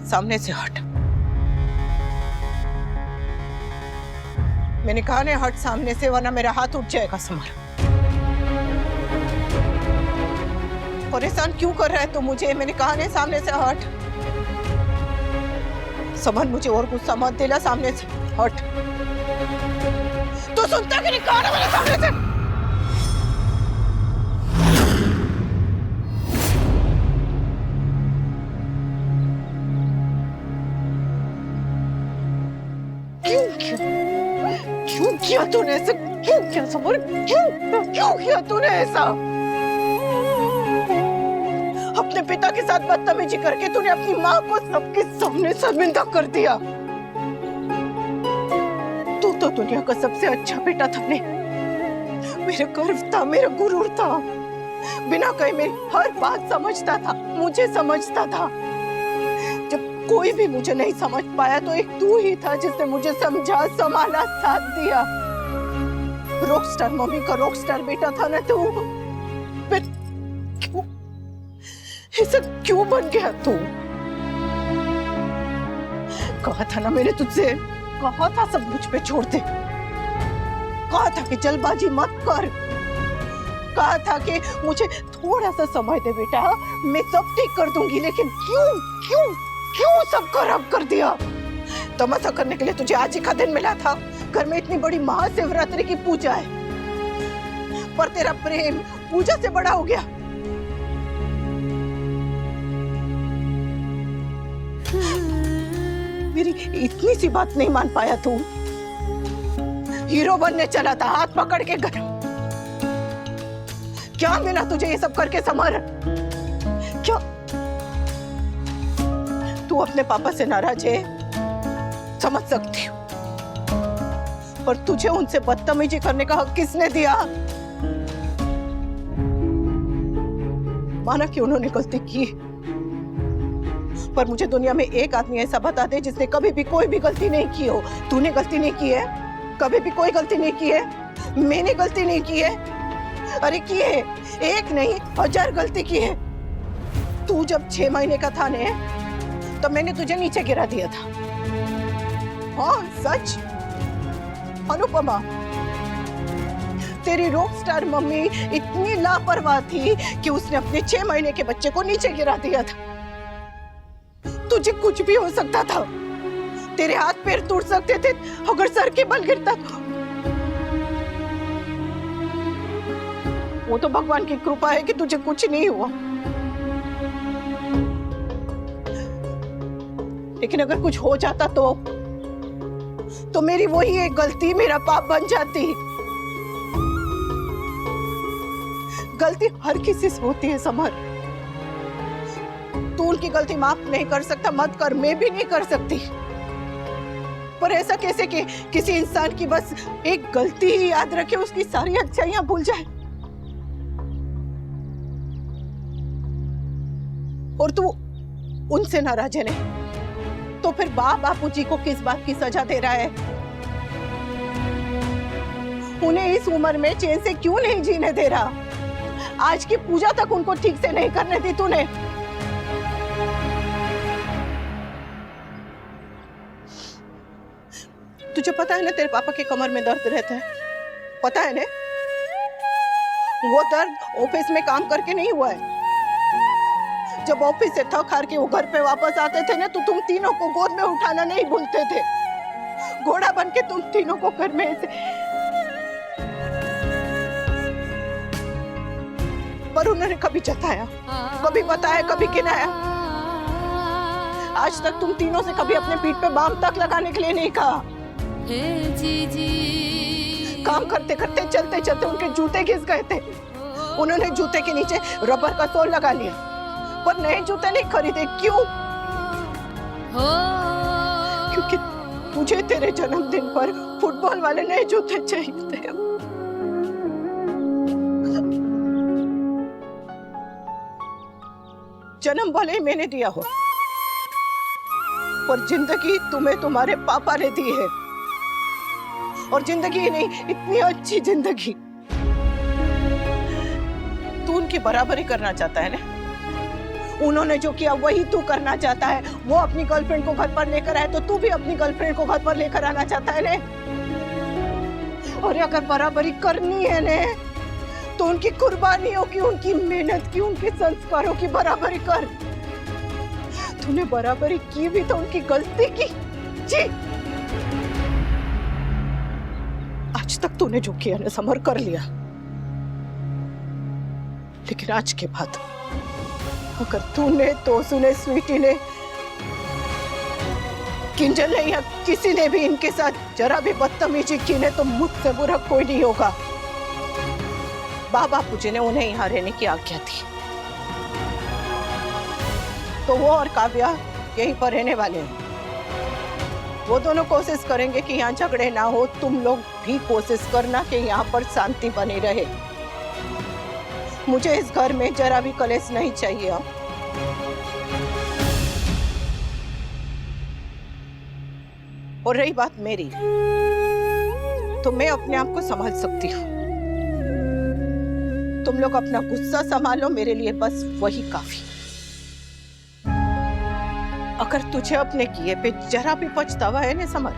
सामने से हट। मैंने कहा नहीं हट सामने से, वरना मेरा हाथ उठ जाएगा। समर, परेशान क्यों कर रहा है तू मुझे? मैंने कहा नहीं सामने से हट। समर, मुझे और गुस्सा मत दिला। सामने से हट। तू सुनता कि नहीं? कहा ना मेरे सामने से। क्यों किया तूने ऐसा? क्यों किया समर? क्यों किया तूने ऐसा? अपने पिता के साथ बदतमीजी करके तूने अपनी माँ को सबके सामने शर्मिंदा कर दिया। तू तो दुनिया का सबसे अच्छा बेटा था। मेरा गर्व था, मेरा गुरूर था। बिना कहे मेरी हर बात समझता था, मुझे समझता था। जब कोई भी मुझे नहीं समझ पाया तो एक तू ही था जिसने मुझे समझा, संभाला, साथ दिया। रॉकस्टार मम्मी का रॉकस्टार बेटा था ना तू। फिर क्यों ऐसा क्यों बन गया तू? कहा था ना मैंने तुझसे, कहा था सब मुझ पे छोड़ दे। कहा था कि जल्दबाजी मत कर। कहा था कि मुझे थोड़ा सा समय दे बेटा, मैं सब ठीक कर दूंगी। लेकिन क्यों क्यों क्यों सब खराब कर दिया? तमाशा करने के लिए तुझे आज ही का दिन मिला था। घर में इतनी बड़ी महाशिवरात्रि की पूजा है, पर तेरा प्रेम पूजा से बड़ा हो गया। मेरी इतनी सी बात नहीं मान पाया तू? हीरो बनने चला था हाथ पकड़ के घर। क्या मिला तुझे ये सब करके समर? क्या तू अपने पापा से नाराज है? समझ सकती हूँ, पर तुझे उनसे बदतमीजी करने का हक किसने दिया? माना कि उन्होंने गलती की, पर मुझे दुनिया में एक आदमी ऐसा बता दे जिसने कभी भी कोई भी गलती नहीं की हो। तूने गलती नहीं की है, कभी भी कोई गलती नहीं की है। मैंने गलती नहीं की है। अरे की है, एक नहीं 1000 गलती की है। तू जब 6 महीने का था ने, तब मैंने तुझे नीचे गिरा दिया था। हाँ सच अनुपमा, तेरी रॉकस्टार मम्मी इतनी लापरवाह थी कि उसने अपने 6 महीने के बच्चे को नीचे गिरा दिया था। तुझे कुछ भी हो सकता था, तेरे हाथ पैर टूट सकते थे अगर सर के बल गिरता तो। वो तो भगवान की कृपा है कि तुझे कुछ नहीं हुआ, लेकिन अगर कुछ हो जाता तो मेरी वही एक गलती मेरा पाप बन जाती। गलती हर किसी से होती है समर। तू उनकी गलती माफ नहीं कर सकता, मत कर, मैं भी नहीं कर सकती। पर ऐसा कैसे कि किसी इंसान की बस एक गलती ही याद रखे, उसकी सारी अच्छाइयां भूल जाए। और तू उनसे नाराज है नहीं, तो फिर बापूजी को किस बात की सजा दे रहा है? उन्हें इस उम्र में चैन से क्यों नहीं जीने दे रहा? आज की पूजा तक उनको ठीक से नहीं करने दी तूने। तुझे पता है ना तेरे पापा के कमर में दर्द रहता है, पता है ना? वो दर्द ऑफिस में काम करके नहीं हुआ है। जब ऑफिस से थक हार के वो घर पे वापस आते थे ना, तो तुम तीनों को गोद में उठाना नहीं भूलते थे। घोड़ा बन के तुम तीनों को घर में ऐसे, पर उन्होंने कभी जताया, कभी बताया, कभी गिनाया। आज तक तुम तीनों से कभी अपने पीठ पे बाम तक लगाने के लिए नहीं कहा। काम करते करते, चलते चलते उनके जूते घिस गए थे। उन्होंने जूते के नीचे रबर का सोल लगा लिया, पर नए जूते नहीं खरीदे। क्यों? मुझे तेरे जन्मदिन पर फुटबॉल वाले नए जूते चाहिए थे। जन्म भले ही मैंने दिया हो, पर जिंदगी तुम्हें तुम्हारे पापा ने दी है, और जिंदगी नहीं, इतनी अच्छी जिंदगी। तू उनकी बराबरी करना चाहता है ना? उन्होंने जो किया वही तू करना चाहता है। वो अपनी गर्लफ्रेंड को घर पर लेकर आए तो तू भी अपनी गर्लफ्रेंड को घर पर लेकर आना चाहता है ने? और अगर बराबरी करनी है ने, तो उनकी कुर्बानियों की, उनकी मेहनत की, उनके संस्कारों की बराबरी कर। तूने बराबरी की भी तो उनकी गलती की। जी, आज तक तूने जो किया ना समर कर लिया, लेकिन आज के बाद अगर तूने, तो सुने स्वीटी ने, किंजल ने या किसी ने भी इनके साथ जरा भी बदतमीजी की ने, तो मुझसे बुरा कोई नहीं होगा। बाबा पूजी ने उन्हें यहाँ रहने की आज्ञा थी, तो वो और काव्या यहीं पर रहने वाले हैं। वो दोनों कोशिश करेंगे कि यहाँ झगड़े ना हो। तुम लोग भी कोशिश करना कि यहाँ पर शांति बनी रहे। मुझे इस घर में जरा भी कलेश नहीं चाहिए। और रही बात मेरी, तो मैं अपने आप को संभाल सकती हूँ। तुम लोग अपना गुस्सा संभालो, मेरे लिए बस वही काफी। अगर तुझे अपने किए पे जरा भी पछतावा है ना समर,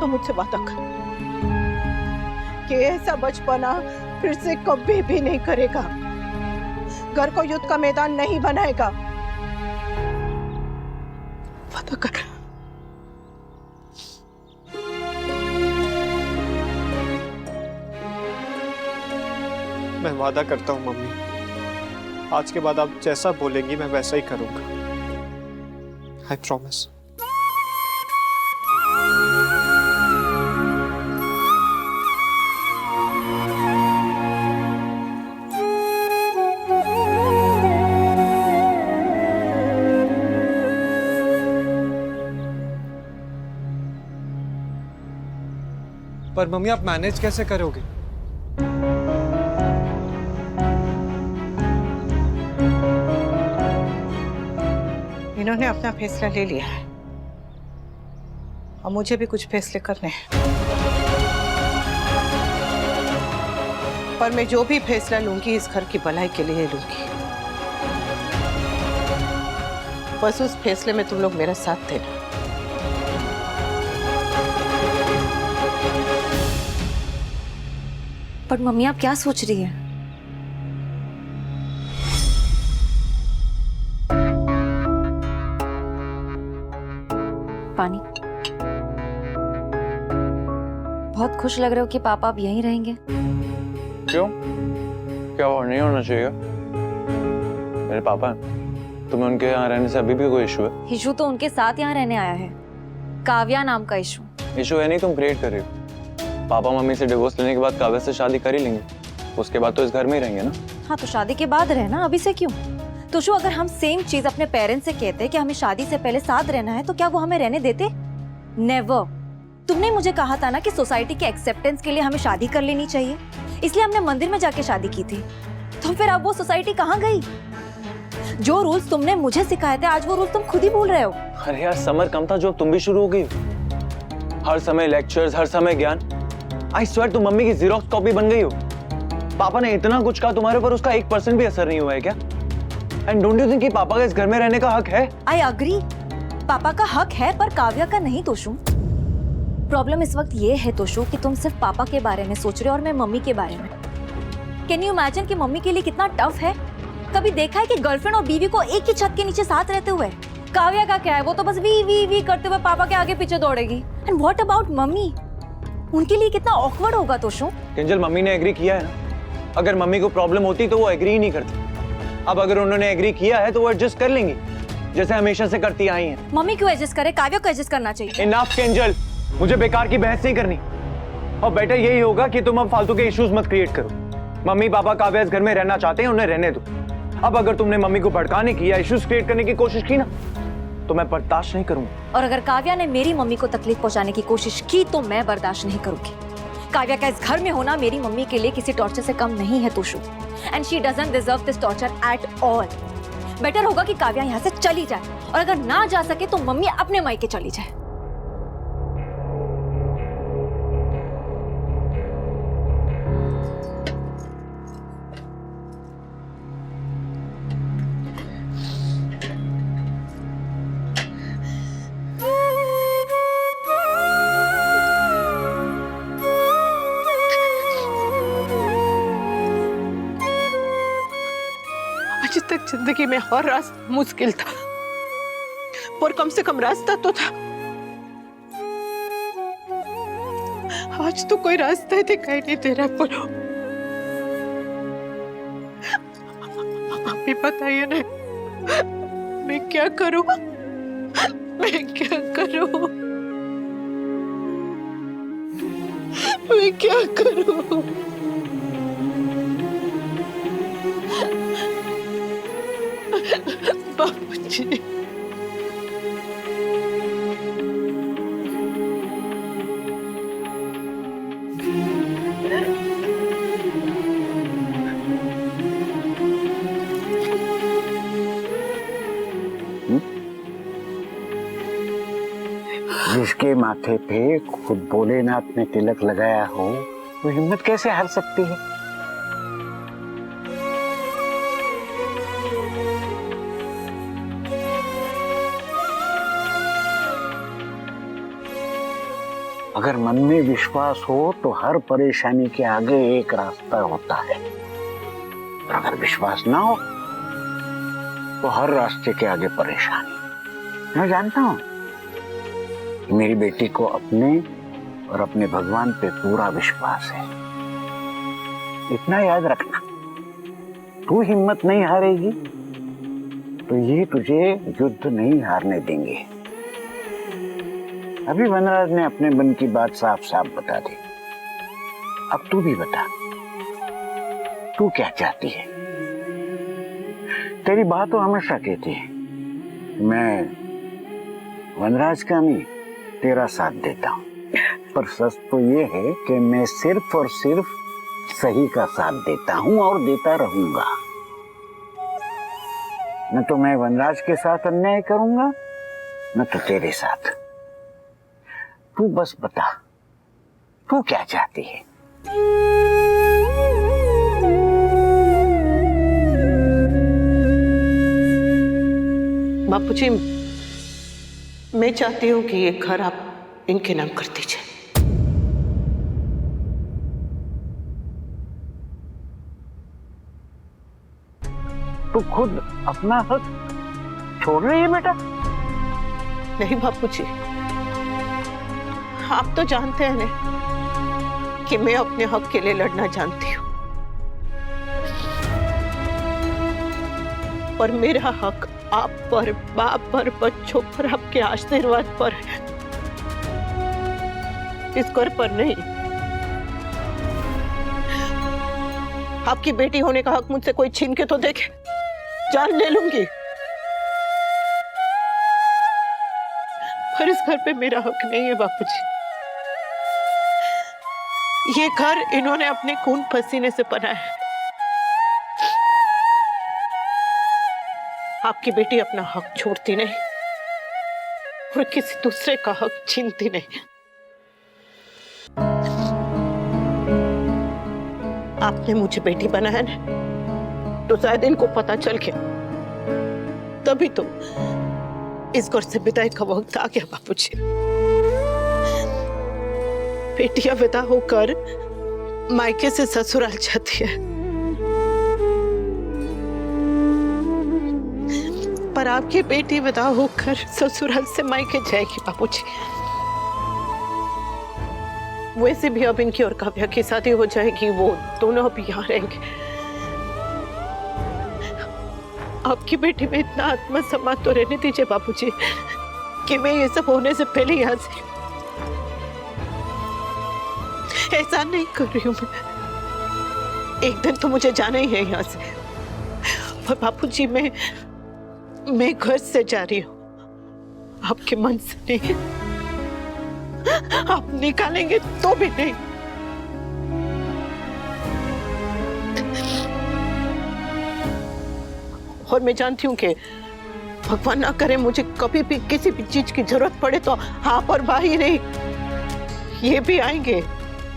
तो मुझसे वादा कर कि ऐसा बचपना फिर से कभी भी नहीं करेगा, घर को युद्ध का मैदान नहीं बनाएगा। वादा कर। मैं वादा करता हूँ मम्मी, आज के बाद आप जैसा बोलेंगी मैं वैसा ही करूंगा। I promise. पर मम्मी आप मैनेज कैसे करोगे? इन्होंने अपना फैसला ले लिया है और मुझे भी कुछ फैसले करने हैं। पर मैं जो भी फैसला लूंगी इस घर की भलाई के लिए लूंगी। बस उस फैसले में तुम लोग मेरा साथ देना। पर मम्मी आप क्या सोच रही हैं? पानी। बहुत खुश लग रहे हो कि पापा अब यहीं रहेंगे। क्यों? क्या और नहीं होना चाहिए? मेरे पापा, तुम्हें उनके यहाँ रहने से अभी भी कोई इशू है? इशू तो उनके साथ यहाँ रहने आया है, काव्या नाम का इशू। इशू है नहीं, तुम क्रिएट कर रही हो। पापा मम्मी से डिवोर्स लेने के बाद काव्या से शादी कर ही लेंगे, उसके बाद तो इस घर में ही रहेंगे ना। हाँ तो शादी के बाद रहना, अभी से क्यों? तो शो अगर हम सेम चीज अपने पेरेंट्स से कहते कि हमें शादी से पहले साथ रहना है, तो क्या वो हमें रहने देते? नेवर। तुमने मुझे कहा था ना कि सोसाइटी के एक्सेप्टेंस के लिए हमें शादी कर लेनी चाहिए, इसलिए हमने मंदिर में जाके शादी की थी। तो फिर अब वो सोसाइटी कहाँ गई? जो रूल्स तुमने मुझे सिखाए थे, आज वो रूल्स तुम खुद ही भूल रहे हो। अरे यार समर कम था जो तुम भी शुरू हो गई। हर समय लेक्चर्स, हर समय ज्ञान। आई स्वेयर तुम मम्मी की जीरोक्स कॉपी बन गई हो। पापा ने इतना कुछ कहा तुम्हारे ऊपर, उसका 1% भी असर नहीं हुआ है क्या? एंड डोंट यू थिंक कि पापा का इस घर में रहने का हक है? आई अग्री, पापा का हक है, पर काव्या का नहीं। तोशु, प्रॉब्लम इस वक्त ये है तोशु कि तुम सिर्फ पापा के बारे में सोच रहे हो और मैं मम्मी के बारे में। कैन यू इमेजिन कि मम्मी के लिए कितना टफ है? कभी देखा है कि गर्लफ्रेंड और बीवी को एक ही छत के नीचे साथ रहते हुए? काव्या का क्या है, वो तो बस वी वी वी करते हुए पापा के आगे पीछे दौड़ेगी। And what about mummy? उनके लिए कितना ऑकवर्ड होगा तोशु। किंजल, मम्मी ने एग्री किया है ना। अगर मम्मी को प्रॉब्लम होती तो वो एग्री ही नहीं करती। अब अगर उन्होंने एग्री किया है तो वो एडजस्ट कर लेंगी, जैसे हमेशा से करती आई हैं। मम्मी क्यों एडजस्ट करे? काव्या को एडजस्ट करना चाहिए। इनफ किंजल, मुझे बेकार की बहस नहीं करनी। और बेटर यही होगा कि तुम अब फालतू के इश्यूज मत क्रिएट करो। मम्मी पापा काव्या इस घर में रहना चाहते हैं, उन्हें रहने दो। अब अगर तुमने मम्मी को भड़काने की या इश्यूज क्रिएट करने की कोशिश की ना, तो मैं बर्दाश्त नहीं करूंगा। और अगर काव्या ने मेरी मम्मी को तकलीफ पहुंचाने की कोशिश की तो मैं बर्दाश्त नहीं करूंगी। काव्या का इस घर में होना मेरी मम्मी के लिए किसी टॉर्चर से कम नहीं है Toshu, and she doesn't deserve this torture at all. Better होगा कि काव्या यहाँ से चली जाए, और अगर ना जा सके तो मम्मी अपने मायके चली जाए। आज तक जिंदगी में हर रास्ता मुश्किल था, पर कम से कम रास्ता तो था। आज तो कोई रास्ता ही दिखाई नहीं दे रहा। बोलो, आप ही बताइए ना, मैं क्या करूं? मैं क्या करूं? मैं क्या करूं? बाबूजी, जिसके माथे पे खुद भोलेनाथ ने तिलक लगाया हो, वो हिम्मत कैसे हार सकती है? अगर मन में विश्वास हो तो हर परेशानी के आगे एक रास्ता होता है, और अगर विश्वास ना हो तो हर रास्ते के आगे परेशानी। मैं जानता हूं कि मेरी बेटी को अपने और अपने भगवान पे पूरा विश्वास है। इतना याद रखना, तू हिम्मत नहीं हारेगी तो ये तुझे युद्ध नहीं हारने देंगे। अभी वनराज ने अपने मन की बात साफ साफ बता दी, अब तू भी बता, तू क्या चाहती है? तेरी बात तो हमेशा कहती है, मैं वनराज का नहीं तेरा साथ देता हूं, पर सच तो ये है कि मैं सिर्फ और सिर्फ सही का साथ देता हूं और देता रहूंगा। न तो मैं वनराज के साथ अन्याय करूंगा, न तो तेरे साथ। तू बस बता, तू क्या चाहती है? बापूजी, मैं चाहती हूँ कि ये घर आप इनके नाम कर दीजिए। तू खुद अपना हक छोड़ रही है बेटा? नहीं बापूजी, आप तो जानते हैं ना कि मैं अपने हक के लिए लड़ना जानती हूँ, पर मेरा हक आप पर, बाप पर, बच्चों पर, आपके आशीर्वाद पर है, इस घर पर नहीं। आपकी बेटी होने का हक मुझसे कोई छीन के तो देखे, जान ले लूंगी, पर इस घर पे मेरा हक नहीं है बापूजी। ये घर इन्होंने अपने खून पसीने से बनाया है। आपकी बेटी अपना हक छोड़ती नहीं और किसी दूसरे का हक छीनती नहीं। आपने मुझे बेटी बनाया ना, तो शायद इनको पता चल गया, तभी तो इस घर से विदाई का वक्त आ गया बापूजी। बेटियां विदा होकर मायके से ससुराल जाती है, पर आपकी बेटी विदा होकर ससुराल से मायके जाएगी बापूजी। वैसे भी अब इनकी और काव्या की शादी हो जाएगी, वो दोनों अब यहाँ रहेंगे। आपकी बेटी में इतना आत्मसम्मान तो रहने दीजिए बापूजी कि मैं ये सब होने से पहले यहाँ से ऐसा नहीं कर रही हूँ। मैं एक दिन तो मुझे जाना ही है यहाँ से, पर बापूजी मैं घर से जा रही हूँ, आपके मन से नहीं, आप निकालेंगे तो भी नहीं। और मैं जानती हूँ कि भगवान ना करे मुझे कभी भी किसी भी चीज की जरूरत पड़े तो आप और भाई नहीं, ये भी आएंगे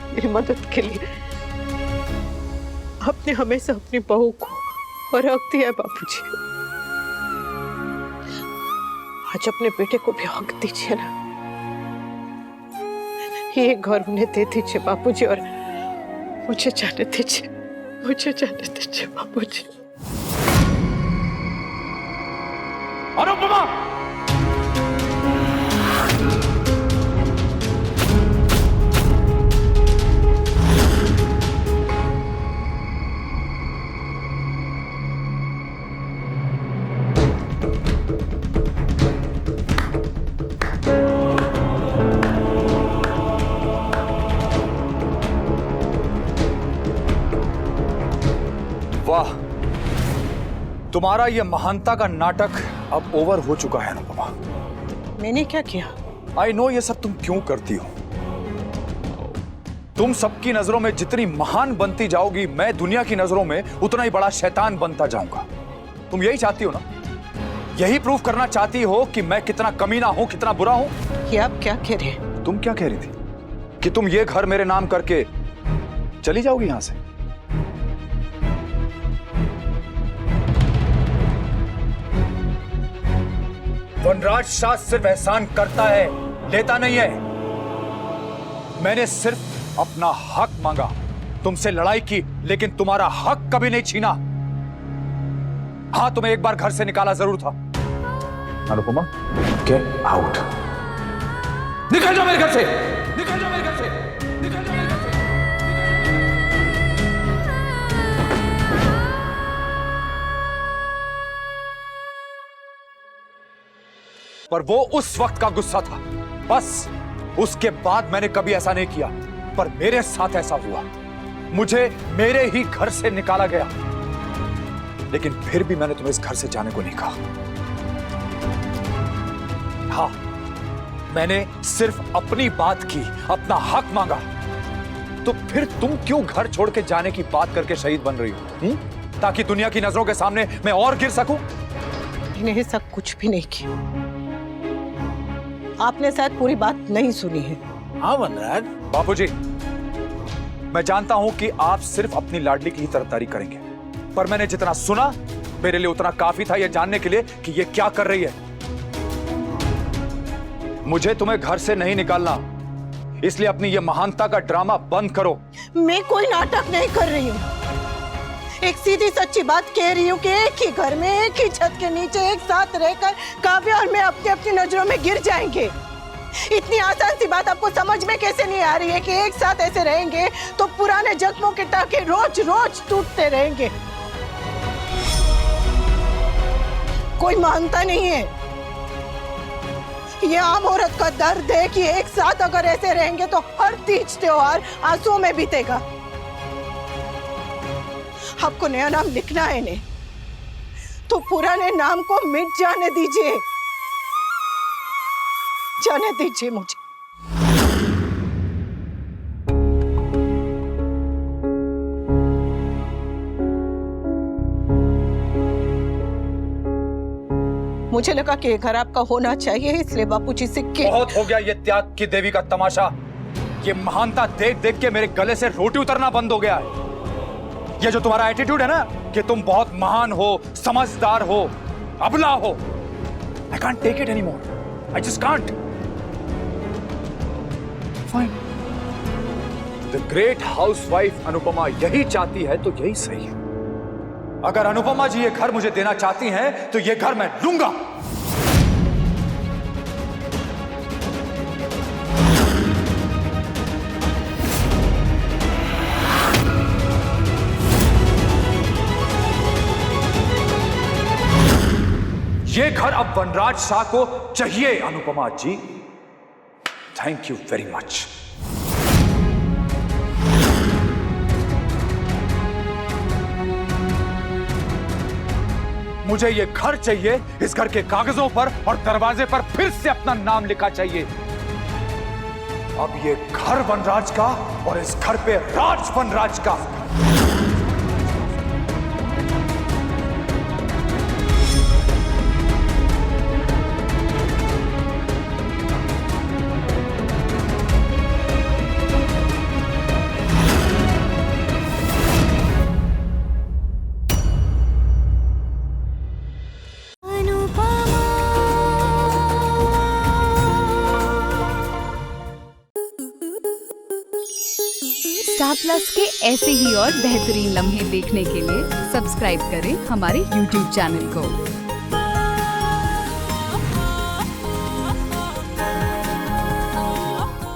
मेरी मदद के लिए। आपने हमेशा अपनी बहू को हक दिया है बापूजी, आज अपने बेटे को भी हक दीजिए ना। ये घर उन्हें दे दीजिए बापूजी, और मुझे जाने दीजिए, मुझे जाने दीजिए बापूजी। अनुपमा! वाह, तुम्हारा यह महानता का नाटक अब ओवर हो चुका है अनुपमा। मैंने क्या किया? आई नो ये सब तुम क्यों करती हो। तुम सबकी नजरों में जितनी महान बनती जाओगी, मैं दुनिया की नजरों में उतना ही बड़ा शैतान बनता जाऊंगा। तुम यही चाहती हो ना? यही प्रूफ करना चाहती हो कि मैं कितना कमीना हूं, कितना बुरा हूं? ये आप क्या कह रहे हैं? तुम क्या कह रही थी कि तुम ये घर मेरे नाम करके चली जाओगी यहां से? वनराज शाह सिर्फ एहसान करता है, लेता नहीं है। मैंने सिर्फ अपना हक मांगा, तुमसे लड़ाई की, लेकिन तुम्हारा हक कभी नहीं छीना। हाँ, तुम्हें एक बार घर से निकाला जरूर था। Anupama, get out. निकल जाओ मेरे घर से, निकल जाओ मेरे घर से, निकल जाओ मेरे घर से। पर वो उस वक्त का गुस्सा था, बस। उसके बाद मैंने कभी ऐसा नहीं किया, पर मेरे साथ ऐसा हुआ। मुझे मेरे ही घर से निकाला गया, लेकिन फिर भी मैंने तुम्हें इस घर से जाने को नहीं कहा। हाँ, मैंने सिर्फ अपनी बात की, अपना हक मांगा। तो फिर तुम क्यों घर छोड़ के जाने की बात करके शहीद बन रही हो? ताकि दुनिया की नजरों के सामने मैं और गिर सकूं? मैंने ऐसा कुछ भी नहीं किया। आपने शायद पूरी बात नहीं सुनी है। हाँ वनराज, बापूजी, मैं जानता हूं कि आप सिर्फ अपनी लाडली की ही तरफदारी करेंगे, पर मैंने जितना सुना मेरे लिए उतना काफी था यह जानने के लिए कि ये क्या कर रही है। मुझे तुम्हें घर से नहीं निकालना, इसलिए अपनी ये महानता का ड्रामा बंद करो। मैं कोई नाटक नहीं कर रही हूँ, एक सीधी सच्ची बात कह रही हूँ कि एक ही घर में, एक ही छत के नीचे एक साथ रहकर काव्या और मैं अपनी अपनी नजरों में गिर जाएंगे। इतनी आसान सी बात आपको समझ में कैसे नहीं आ रही है कि एक साथ ऐसे रहेंगे तो पुराने जख्मों के टाके रोज रोज टूटते रहेंगे। कोई मानता नहीं है। ये आम औरत का दर्द है कि एक साथ अगर ऐसे रहेंगे तो हर तीज त्योहार आंसुओं में बीतेगा। आपको नया नाम लिखना है ने, तो पुराने नाम को मिट जाने दीजिए, जाने दीजिए मुझे। मुझे लगा कि ये घर आपका होना चाहिए, इसलिए बापूजी से बहुत हो गया ये त्याग की देवी का तमाशा। ये महानता देख देख के मेरे गले से रोटी उतरना बंद हो गया है। ये जो तुम्हारा एटीट्यूड है ना कि तुम बहुत महान हो, समझदार हो, अबला हो, I can't take it anymore. I just can't. Fine. The great housewife Anupama यही चाहती है तो यही सही है। अगर अनुपमा जी ये घर मुझे देना चाहती हैं तो ये घर मैं लूंगा। ये घर अब वनराज शाह को चाहिए Anupama ji. Thank you very much. मुझे ये घर चाहिए, इस घर के कागजों पर और दरवाजे पर फिर से अपना नाम लिखा चाहिए। अब ये घर वनराज का और इस घर पे राज वनराज का। स्टार प्लस के ऐसे ही और बेहतरीन लम्हे देखने के लिए सब्सक्राइब करें हमारे YouTube चैनल को।